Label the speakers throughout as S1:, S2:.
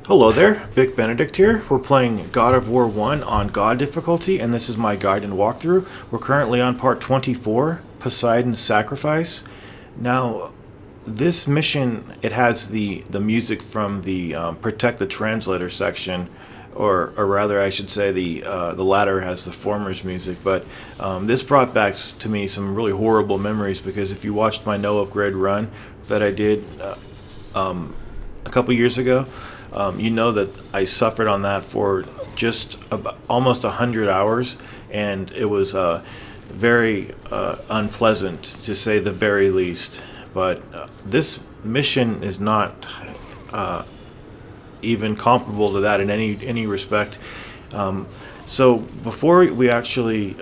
S1: Hello there, Vic Benedict here. We're playing God of War 1 on God difficulty, and this is my guide and walkthrough. We're currently on part 24, Poseidon's Sacrifice. Now, this mission, it has the music from the Protect the Translator section, or rather I should say the latter has the former's music, but this brought back to me some really horrible memories because if you watched my no upgrade run that I did a couple years ago, you know that I suffered on that for just about almost 100 hours, and it was very unpleasant to say the very least. But this mission is not even comparable to that in any respect. So before we actually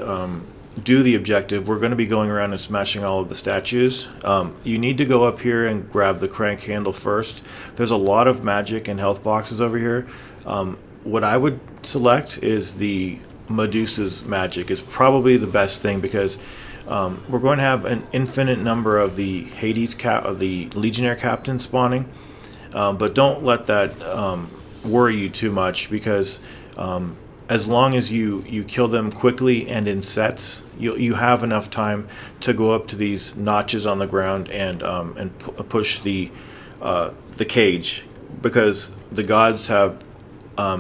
S1: do the objective, we're going to be going around and smashing all of the statues. You need to go up here and grab the crank handle first. There's a lot of magic and health boxes over here. What I would select is the Medusa's magic. It's probably the best thing because we're going to have an infinite number of the of the Legionnaire captains spawning. But don't let that worry you too much because as long as you kill them quickly and in sets, you have enough time to go up to these notches on the ground and push the cage, because the gods have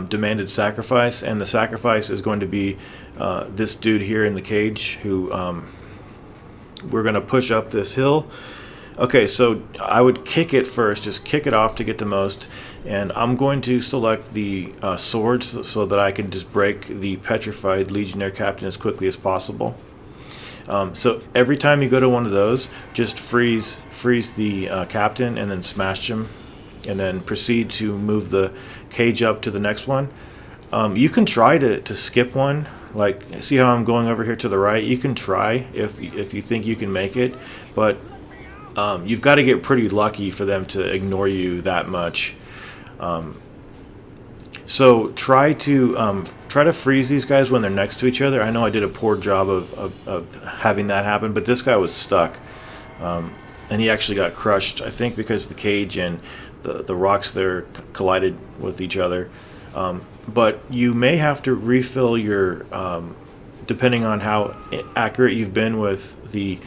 S1: demanded sacrifice, and the sacrifice is going to be this dude here in the cage who we're going to push up this hill. Okay, so I would kick it first, just kick it off to get the most, and I'm going to select the swords so that I can just break the petrified Legionnaire captain as quickly as possible. So every time you go to one of those, just freeze the captain and then smash him, and then proceed to move the cage up to the next one. You can try to skip one, like see how I'm going over here to the right. You can try if you think you can make it, but you've got to get pretty lucky for them to ignore you that much. So try to freeze these guys when they're next to each other. I know I did a poor job of having that happen, but this guy was stuck, and he actually got crushed. I think because the cage and the rocks there collided with each other. But you may have to refill your, depending on how accurate you've been with the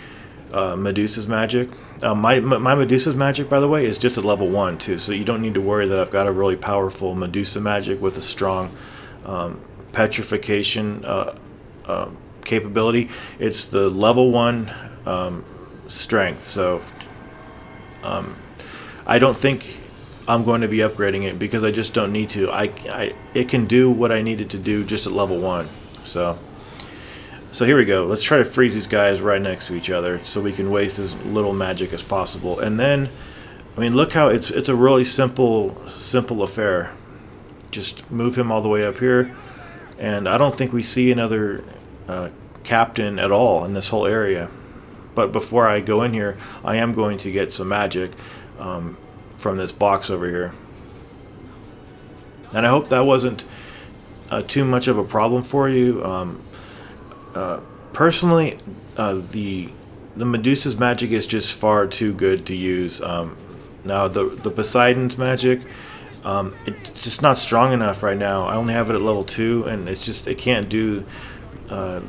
S1: Medusa's magic. My Medusa's magic, by the way, is just at level 1 too, so you don't need to worry that I've got a really powerful Medusa magic with a strong petrification capability. It's the level 1 strength, so I don't think I'm going to be upgrading it because I just don't need to. It can do what I needed to do just at level 1. So here we go. Let's try to freeze these guys right next to each other so we can waste as little magic as possible. And then, I mean, look how it's a really simple affair. Just move him all the way up here, and I don't think we see another captain at all in this whole area. But before I go in here, I am going to get some magic from this box over here. And I hope that wasn't too much of a problem for you. Personally, the Medusa's magic is just far too good to use. Now the Poseidon's magic, it's just not strong enough right now. I only have it at level 2, and it can't do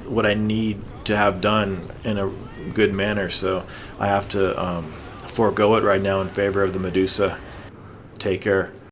S1: what I need to have done in a good manner. So I have to forego it right now in favor of the Medusa. Take care.